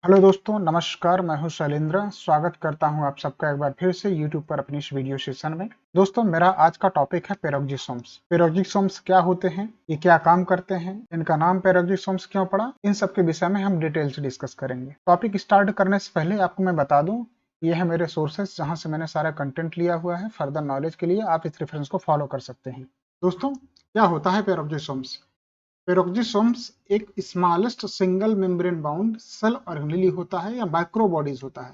Hello दोस्तों, नमस्कार। मैं हूं शैलेंद्र। स्वागत करता हूं आप सबका एक बार फिर से यूट्यूब पर अपनी इस वीडियो सेशन में। दोस्तों, मेरा आज का टॉपिक है पेरोक्सिसोम्स। पेरोक्सिसोम्स क्या होते हैं, ये क्या काम करते हैं, इनका नाम पेरोक्सिसोम्स क्यों पड़ा, इन सब के विषय में हम डिटेल से डिस्कस करेंगे। टॉपिक स्टार्ट करने से पहले आपको मैं बता दूं, ये है मेरे सोर्सेस जहां से मैंने सारा कंटेंट लिया हुआ है। फर्दर नॉलेज के लिए आप इस रेफरेंस को फॉलो कर सकते हैं। दोस्तों, क्या होता है पेरोक्सिसोम्स? पेरोक्सिसोम्स एक smallest single membrane bound cell organelle होता है या माइक्रोबॉडीज होता है,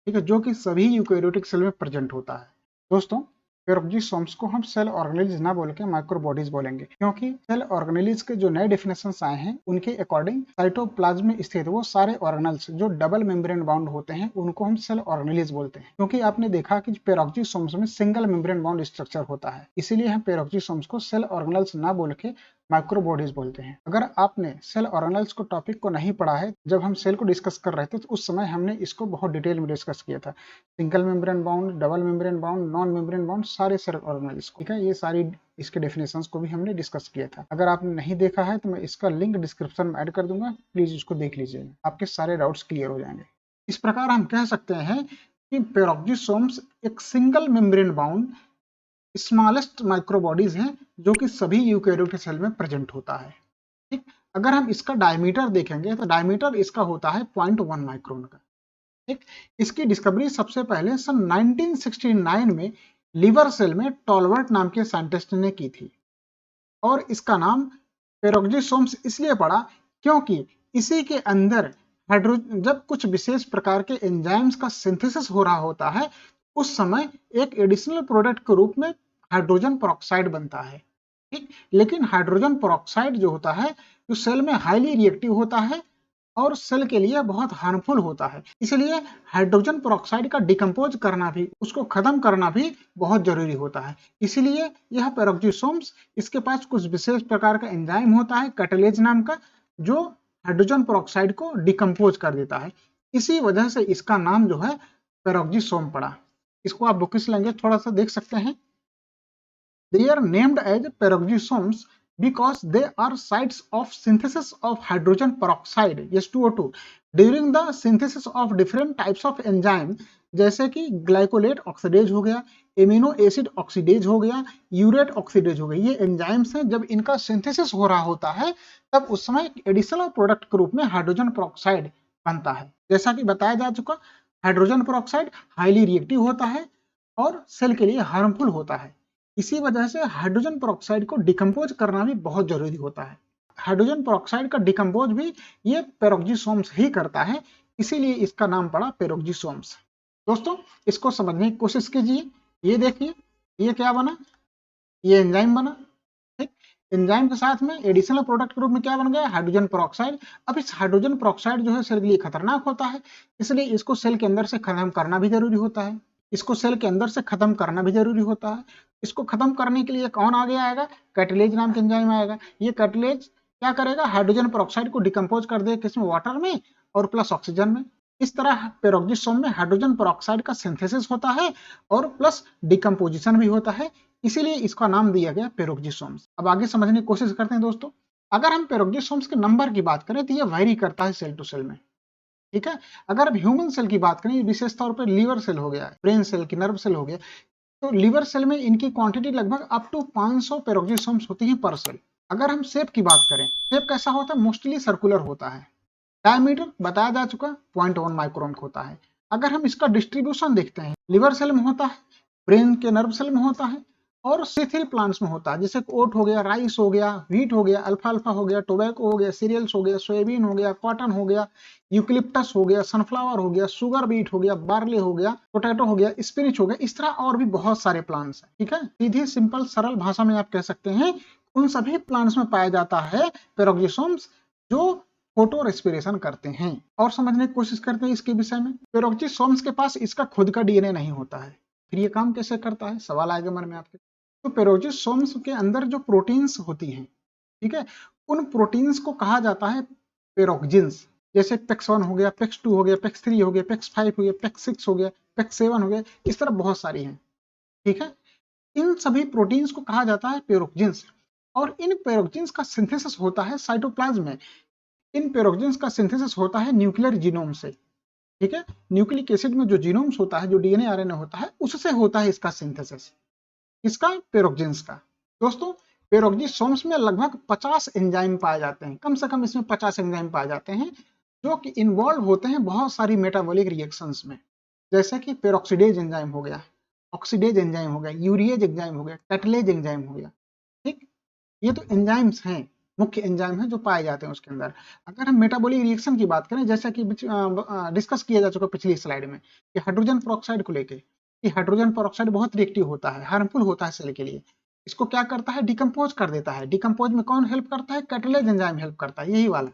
ठीक है, जो कि सभी यूकेरियोटिक सेल में प्रेजेंट होता है। दोस्तों, पेरोक्सिसोम्स को हम सेल ऑर्गेनेलीज ना बोल के माइक्रोबॉडीज बोलेंगे, क्योंकि सेल ऑर्गेनेलीज के जो नए डेफिनेशंस आए हैं उनके अकॉर्डिंग साइटोप्लाज्म में स्थित वो सारे ऑर्गेनल्स जो डबल मेम्ब्रेन बाउंड होते हैं उनको हम सेल ऑर्गेनेलीज बोलते हैं। क्योंकि आपने देखा कि पेरोक्सिसोम्स में सिंगल मेम्ब्रेन बाउंड स्ट्रक्चर होता है, इसीलिए हम पेरोक्सिसोम्स को सेल ऑर्गेनल्स ना बोल के माइक्रोबॉडीज बोलते हैं। अगर आपने सेल ऑर्गेनल्स को टॉपिक को नहीं पढ़ा है, जब हम सेल को डिस्कस कर रहे थे तो उस समय हमने इसको बहुत डिटेल में डिस्कस किया था। Single membrane bound, double membrane bound, non membrane bound, सारे सेल ऑर्गेनल्स को, ठीक है, ये सारी इसके डेफिनेशंस को भी हमने डिस्कस किया था। अगर आपने नहीं देखा है तो मैं इसका लिंक डिस्क्रिप्शन में ऐड कर दूंगा, प्लीज इसको देख लीजिएगा, आपके सारे डाउट्स क्लियर हो जाएंगे। इस प्रकार हम कह सकते हैं कि पेरोक्सिसोम्स एक single membrane bound smallest microbodies हैं जो कि सभी यूकेरियोटिक सेल में प्रेजेंट होता है। ठीक, अगर हम इसका डायमीटर देखेंगे तो डायमीटर इसका होता है 0.1 माइक्रोन का। ठीक, इसकी डिस्कवरी सबसे पहले सन 1969 में लीवर सेल में टॉलवर्ट नाम के साइंटिस्ट ने की थी। और इसका नाम पेरोक्सिसोम्स इसलिए पड़ा क्योंकि इसी के अंदर हाइड्रोजन, जब कुछ विशेष प्रकार के एंजाइम्स का सिंथेसिस हो रहा होता है, उस समय एक एडिशनल प्रोडक्ट के रूप में हाइड्रोजन पेरोक्साइड बनता है। ठीक, लेकिन हाइड्रोजन पेरोक्साइड जो होता है, जो सेल में हाईली रिएक्टिव होता है और सेल के लिए बहुत हार्मफुल होता है, इसलिए हाइड्रोजन पेरोक्साइड का डिकम्पोज करना भी, उसको खत्म करना भी बहुत जरूरी होता है। इसलिए यह पेरोक्सिसोम्स, इसके पास कुछ विशेष प्रकार का एंजाइम होता है कैटालेज नाम का, जो हाइड्रोजन पेरोक्साइड को डिकम्पोज कर देता है। इसी वजह से इसका नाम जो है पेरोक्सिसोम पड़ा। इसको आप बुकिश लैंग्वेज थोड़ा सा देख सकते हैं। They are named as peroxisomes because they are sites of synthesis of hydrogen peroxide H2O2 during the synthesis of different types of enzyme, जैसे कि ग्लाइकोलेट ऑक्सीडेज हो गया, एमिनो एसिड ऑक्सीडेज हो गया, यूरेट ऑक्सीडेज हो गया। ये एंजाइम्स हैं, जब इनका सिंथेसिस हो रहा होता है तब उस समय एडिशनल प्रोडक्ट के रूप में हाइड्रोजन पेरोक्साइड बनता है। जैसा कि बताया जा चुका, हाइड्रोजन पेरोक्साइड हाईली रिएक्टिव होता है और सेल के लिए हार्मफुल होता है। इसी वजह से हाइड्रोजन पेरोक्साइड को डिकम्पोज करना भी बहुत जरूरी होता है। हाइड्रोजन पेरोक्साइड का डिकम्पोज भी ये पेरोक्सिसोम्स ही करता है, इसीलिए इसका नाम पड़ा पेरोक्सिसोम्स। दोस्तों, इसको समझने की कोशिश कीजिए। ये देखिए, ये क्या बना, ये एंजाइम बना। ठीक, एंजाइम के साथ में एडिशनल प्रोडक्ट के रूप में क्या बन गया, हाइड्रोजन पेरोक्साइड। अब इस हाइड्रोजन पेरोक्साइड जो है सेल के लिए खतरनाक होता है, इसलिए इसको सेल के अंदर से खत्म करना भी जरूरी होता है। इसको सेल के अंदर से खत्म करना भी जरूरी होता है। इसको खत्म करने के लिए कौन आगे आएगा, कैटलेज नाम के एंजाइम आएगा। ये कैटलेज क्या करेगा, हाइड्रोजन पेरोक्साइड को डिकम्पोज कर देगा, किसमें, वाटर में और प्लस ऑक्सीजन में। इस तरह पेरोक्सिसोम में हाइड्रोजन पेरोक्साइड का सिंथेसिस होता है और प्लस डिकम्पोजिशन भी होता है, इसीलिए इसका नाम दिया गया पेरोक्सिसोम्स। अब आगे समझने की कोशिश करते हैं। दोस्तों, अगर हम पेरोक्सिसोम्स के नंबर की बात करें तो ये वेरी करता है सेल टू सेल में। ठीक है, अगर अब ह्यूमन सेल की बात करें, विशेष तौर पर लीवर सेल हो गया, ब्रेन सेल की, नर्व सेल हो गया, तो लीवर सेल में इनकी क्वांटिटी लगभग अप टू 500 पेरोक्सिसोम्स होती है पर सेल। अगर हम शेप की बात करें, शेप कैसा होता है, मोस्टली सर्कुलर होता है। डायमीटर बताया जा चुका, 0.1 माइक्रोन होता है। अगर हम इसका डिस्ट्रीब्यूशन देखते हैं, लिवर सेल में होता है, ब्रेन के नर्व सेल में होता है और C3 प्लांट्स में होता है, जैसे ओट हो गया, राइस हो गया, व्हीट हो गया, अल्फा अल्फा हो गया, टोबैको हो गया, सीरियल्स हो गया, सोयाबीन हो गया, कॉटन हो गया, यूकलिप्टस हो गया, सनफ्लावर हो गया, शुगर बीट हो गया, बार्ले हो गया, पोटैटो हो गया, स्पिनिच हो गया। इस तरह और भी बहुत सारे प्लांट्स हैं। ठीक है, सीधी सिंपल सरल भाषा में आप कह सकते हैं उन सभी प्लांट्स में पाया जाता है पेरोक्सिसोम्स, जो फोटो रेस्पिरेशन करते हैं। और समझने की कोशिश करते हैं इसके विषय में। पेरोक्सिसोम्स के पास इसका खुद का डीएनए नहीं होता है, फिर ये काम कैसे करता है, सवाल आएगा मन में आपके। तो पेरोक्सिसोम्स के अंदर जो प्रोटीन्स होती हैं, ठीक है, उन प्रोटीन्स को कहा जाता है पेरोक्सिन्स। जैसे पेक्स 1 हो गया, पेक्स 2 हो गया, पेक्स 3 हो गया, पेक्स 5 हो गया, पेक्स 6 हो गया, पेक्स 7 हो गया, इस तरह बहुत सारी हैं। ठीक है, इन सभी प्रोटीन्स को कहा जाता है पेरोक्सिन्स और इन पेरोक्सिन्स का सिंथेसिस होता है साइटोप्लाज्म में। इन पेरोक्सिन्स का सिंथेसिस होता है न्यूक्लियर जीनोम से, ठीक है। न्यूक्लिक एसिड में जो जीनोम्स होता है, जो डीएनए आरएनए होता है, उससे होता है इसका सिंथेसिस, इसका पेरोक्सिन्स का। दोस्तों पेरोक्सिसोम्स में लगभग 50 एंजाइम पाए जाते हैं, कम से कम इसमें 50 एंजाइम पाए जाते हैं जो कि इन्वॉल्व होते हैं बहुत सारी मेटाबॉलिक रिएक्शंस में, जैसे कि पेरोक्सीडेज एंजाइम हो गया, ऑक्सीडेज एंजाइम हो गया, यूरिएज एंजाइम हो गया, कैटलेज एंजाइम हो गया, ठीक। ये तो एंजाइम्स हैं, मुख्य एंजाइम हैं जो पाए जाते हैं उसके अंदर। अगर हम मेटाबॉलिक रिएक्शन की बात करें, जैसा कि डिस्कस किया जा चुका पिछली स्लाइड में कि हाइड्रोजन पेरोक्साइड को लेके, कि हाइड्रोजन पेरोक्साइड बहुत रिएक्टिव होता है, हार्मफुल होता है सेल के लिए। इसको क्या करता है, डिकम्पोज कर देता है। डिकम्पोज में कौन हेल्प करता है, कैटलेज एंजाइम हेल्प करता है, यही वाला।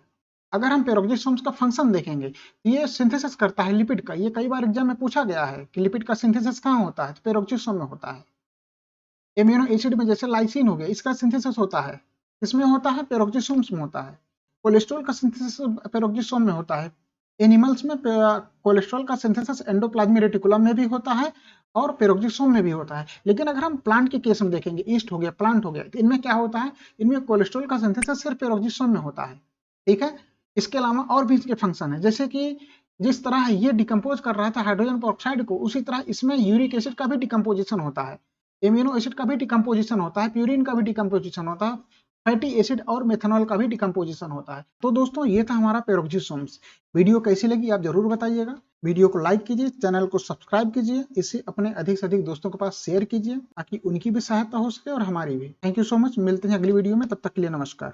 अगर हम पेरोक्सिसोम्स का फंक्शन देखेंगे, ये सिंथेसिस करता है लिपिड का। ये कई बार एग्जाम में पूछा गया है कि लिपिड का सिंथेसिस कहाँ होता है, तो पेरोक्सिसोम में होता है। एमिनो एसिड में जैसे लाइसिन हो गया, इसका सिंथेसिस होता है, इसमें होता है, पेरोक्सिसोम्स में होता है। कोलेस्ट्रॉल का सिंथेसिस पेरोक्सिसोम में होता है। एनिमल्स में कोलेस्ट्रॉल का सिंथेसिस एंडोप्लाज्मिक रेटिकुलम में भी होता है और पेरोक्सिसोम में भी होता है। लेकिन अगर हम प्लांट के केस में देखेंगे, ईस्ट हो गया, प्लांट हो गया, तो इनमें क्या होता है, इनमें कोलेस्ट्रॉल का सिंथेसिस सिर्फ पेरोक्सिसोम में होता है, ठीक है। इसके अलावा और भी इसके फंक्शन है, जैसे कि जिस तरह ये डिकम्पोज कर रहा था हाइड्रोजन पेरोक्साइड को, उसी तरह इसमें यूरिक एसिड का भी डिकम्पोजिशन होता है, एमिनो एसिड का भी डिकम्पोजिशन होता है, प्यूरिन का भी डिकम्पोजिशन होता है, फैटी एसिड और मेथनॉल का भी डिकम्पोजिशन होता है। तो दोस्तों ये था हमारा पेरोक्सिसोम्स। वीडियो कैसी लगी आप जरूर बताइएगा। वीडियो को लाइक कीजिए, चैनल को सब्सक्राइब कीजिए, इसे अपने अधिक से अधिक दोस्तों के पास शेयर कीजिए ताकि उनकी भी सहायता हो सके और हमारी भी। थैंक यू सो मच, मिलते हैं अगली वीडियो में, तब तक के लिए नमस्कार।